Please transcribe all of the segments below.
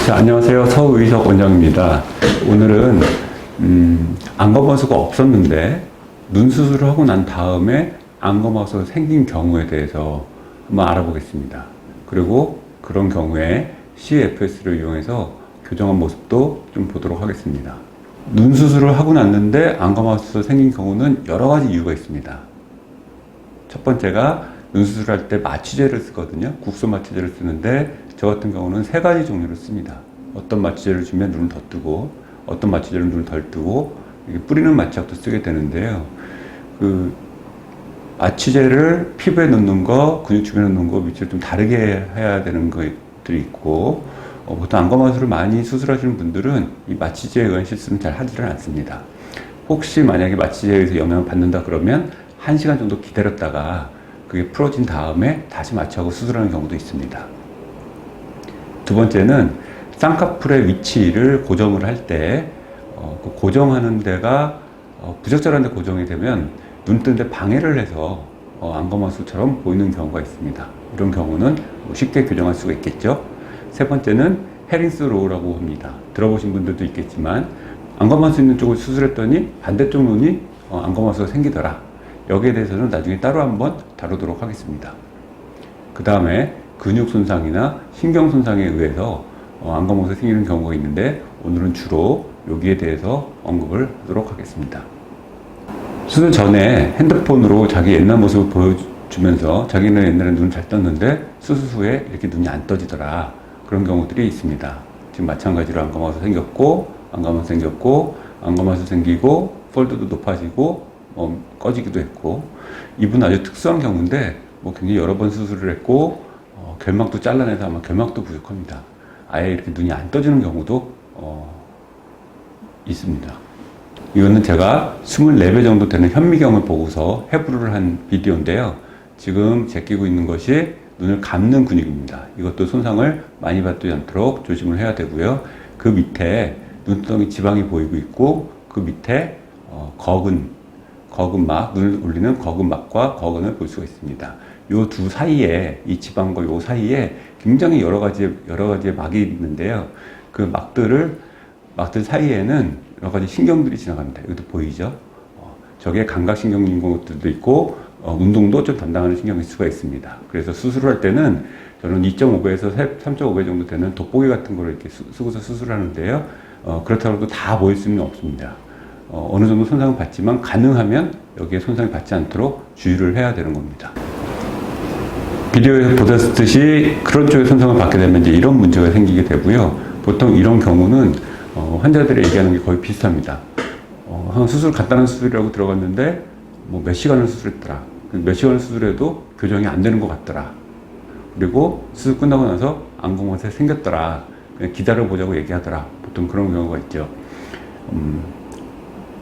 자, 안녕하세요. 서의석 원장입니다. 오늘은 안검하수가 없었는데 눈 수술을 하고 난 다음에 안검하수가 생긴 경우에 대해서 한번 알아보겠습니다. 그리고 그런 경우에 CFS를 이용해서 교정한 모습도 좀 보도록 하겠습니다. 눈 수술을 하고 났는데 안검하수가 생긴 경우는 여러 가지 이유가 있습니다. 첫 번째가 눈 수술할 때 마취제를 쓰거든요. 국소 마취제를 쓰는데 저 같은 경우는 세 가지 종류를 씁니다. 어떤 마취제를 주면 눈을 더 뜨고, 어떤 마취제를 눈을 덜 뜨고, 뿌리는 마취약도 쓰게 되는데요. 그 마취제를 피부에 넣는 거, 근육 주변에 넣는 거 위치를 좀 다르게 해야 되는 것들이 있고, 보통 안검하수를 많이 수술하시는 분들은 이 마취제에 의한 실수는 잘 하지를 않습니다. 혹시 만약에 마취제에 의해서 영향을 받는다 그러면 1시간 정도 기다렸다가 그게 풀어진 다음에 다시 마취하고 수술하는 경우도 있습니다. 두 번째는 쌍꺼풀의 위치를 고정을 할 때 그 고정하는 데가 부적절한 데 고정이 되면 눈 뜨는데 방해를 해서 안검하수처럼 보이는 경우가 있습니다. 이런 경우는 쉽게 교정할 수가 있겠죠. 세 번째는 헤링스 로우라고 합니다. 들어보신 분들도 있겠지만 안검하수 있는 쪽을 수술했더니 반대쪽 눈이 안검하수가 생기더라. 여기에 대해서는 나중에 따로 한번 다루도록 하겠습니다. 그 다음에 근육 손상이나 신경 손상에 의해서 안검하수가 생기는 경우가 있는데 오늘은 주로 여기에 대해서 언급을 하도록 하겠습니다. 수술 전에 핸드폰으로 자기 옛날 모습을 보여주면서 자기는 옛날에 눈을 잘 떴는데 수술 후에 이렇게 눈이 안 떠지더라. 그런 경우들이 있습니다. 지금 마찬가지로 안검하수 생겼고, 안검하수 생겼고, 안검하수 생기고, 폴드도 높아지고, 꺼지기도 했고, 이분 아주 특수한 경우인데, 굉장히 여러 번 수술을 했고, 결막도 잘라내서 아마 결막도 부족합니다. 아예 이렇게 눈이 안 떠지는 경우도 있습니다. 이거는 제가 24배 정도 되는 현미경을 보고서 해부를 한 비디오인데요. 지금 제끼고 있는 것이 눈을 감는 근육입니다. 이것도 손상을 많이 받지 않도록 조심을 해야 되고요. 그 밑에 눈두덩이 지방이 보이고 있고 그 밑에 거근막, 눈을 올리는 거근막과 거근을 볼 수가 있습니다. 요 두 사이에, 이 지방과 요 사이에 굉장히 여러 가지의 막이 있는데요. 그 막들 사이에는 여러 가지 신경들이 지나갑니다. 여기도 보이죠? 저게 감각신경인 것들도 있고, 운동도 좀 담당하는 신경일 수가 있습니다. 그래서 수술을 할 때는 저는 2.5배에서 3.5배 정도 되는 돋보기 같은 거를 이렇게 쓰고서 수술하는데요. 그렇다고 해도 다 보일 수는 없습니다. 어느 정도 손상을 받지만 가능하면 여기에 손상이 받지 않도록 주의를 해야 되는 겁니다. 비디오에서 보셨듯이 그런 쪽에 손상을 받게 되면 이제 이런 문제가 생기게 되고요. 보통 이런 경우는 환자들이 얘기하는 게 거의 비슷합니다. 수술 간단한 수술이라고 들어갔는데 몇 시간을 수술했더라. 몇 시간을 수술해도 교정이 안 되는 것 같더라. 그리고 수술 끝나고 나서 안검하수가 생겼더라. 그냥 기다려보자고 얘기하더라. 보통 그런 경우가 있죠.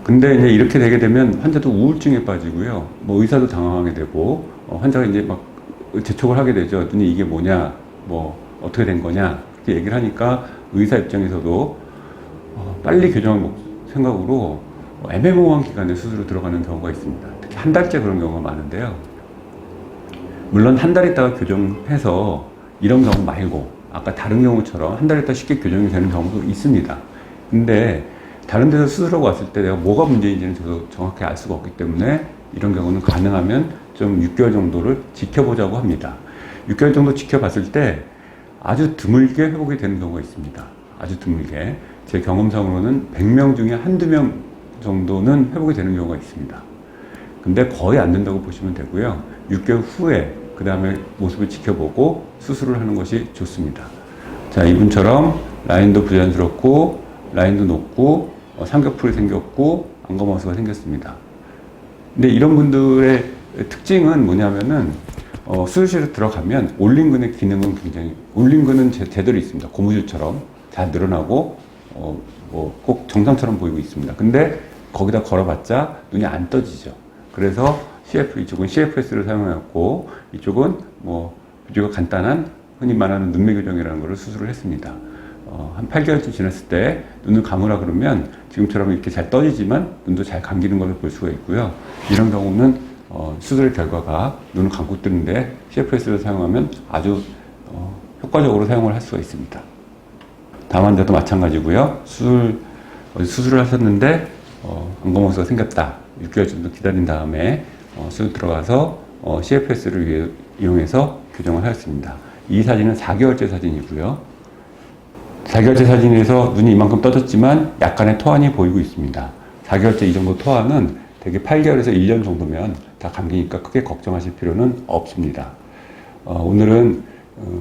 근데 이제 이렇게 되게 되면 환자도 우울증에 빠지고요. 의사도 당황하게 되고, 환자가 이제 막 재촉을 하게 되죠. 눈이 이게 뭐냐, 어떻게 된 거냐, 이렇게 얘기를 하니까 의사 입장에서도 빨리 교정할 생각으로 애매모호한 기간에 수술로 들어가는 경우가 있습니다. 특히 한 달째 그런 경우가 많은데요. 물론 한 달 있다가 교정해서 이런 경우 말고, 아까 다른 경우처럼 한 달 있다가 쉽게 교정이 되는 경우도 있습니다. 근데 다른 데서 수술하고 왔을 때 내가 뭐가 문제인지는 저도 정확히 알 수가 없기 때문에 이런 경우는 가능하면 좀 6개월 정도를 지켜보자고 합니다. 6개월 정도 지켜봤을 때 아주 드물게 회복이 되는 경우가 있습니다. 아주 드물게. 제 경험상으로는 100명 중에 한두 명 정도는 회복이 되는 경우가 있습니다. 근데 거의 안 된다고 보시면 되고요. 6개월 후에 그 다음에 모습을 지켜보고 수술을 하는 것이 좋습니다. 자, 이분처럼 라인도 부자연스럽고 라인도 높고 삼각풀이 생겼고 안검하수가 생겼습니다. 근데 이런 분들의 특징은 뭐냐면은 수술실에 들어가면 올림근의 기능은 올림근은 제대로 있습니다. 고무줄처럼 잘 늘어나고 꼭 정상처럼 보이고 있습니다. 근데 거기다 걸어봤자 눈이 안 떠지죠. 그래서 이쪽은 CFS를 사용하였고 이쪽은 비교가 간단한 흔히 말하는 눈매 교정이라는 것을 수술을 했습니다. 한 8개월쯤 지났을 때 눈을 감으라 그러면 지금처럼 이렇게 잘 떠지지만 눈도 잘 감기는 것을 볼 수가 있고요. 이런 경우는 수술의 결과가 눈을 감고 뜨는데 CFS를 사용하면 아주 효과적으로 사용을 할 수가 있습니다. 다음 환자도 마찬가지고요. 수술을 하셨는데 안검하수가 생겼다. 6개월 정도 기다린 다음에 수술 들어가서 CFS를 이용해서 교정을 하였습니다. 이 사진은 4개월째 사진이고요. 4개월째 사진에서 눈이 이만큼 떠졌지만 약간의 토환이 보이고 있습니다. 4개월째 이 정도 토환은 대개 8개월에서 1년 정도면 다 감기니까 크게 걱정하실 필요는 없습니다. 오늘은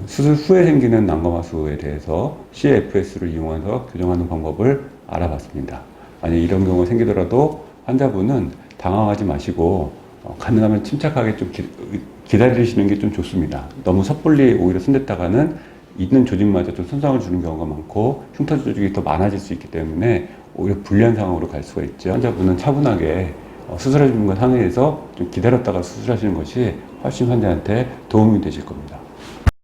수술 후에 생기는 안검하수에 대해서 CFS를 이용해서 교정하는 방법을 알아봤습니다. 만약 이런 경우가 생기더라도 환자분은 당황하지 마시고 가능하면 침착하게 좀 기다리시는 게 좀 좋습니다. 너무 섣불리 오히려 손댔다가는 있는 조직마저 좀 손상을 주는 경우가 많고 흉터 조직이 더 많아질 수 있기 때문에 오히려 불리한 상황으로 갈 수가 있죠. 환자분은 차분하게 수술해 주는 것 상의해서 좀 기다렸다가 수술하시는 것이 훨씬 환자한테 도움이 되실 겁니다.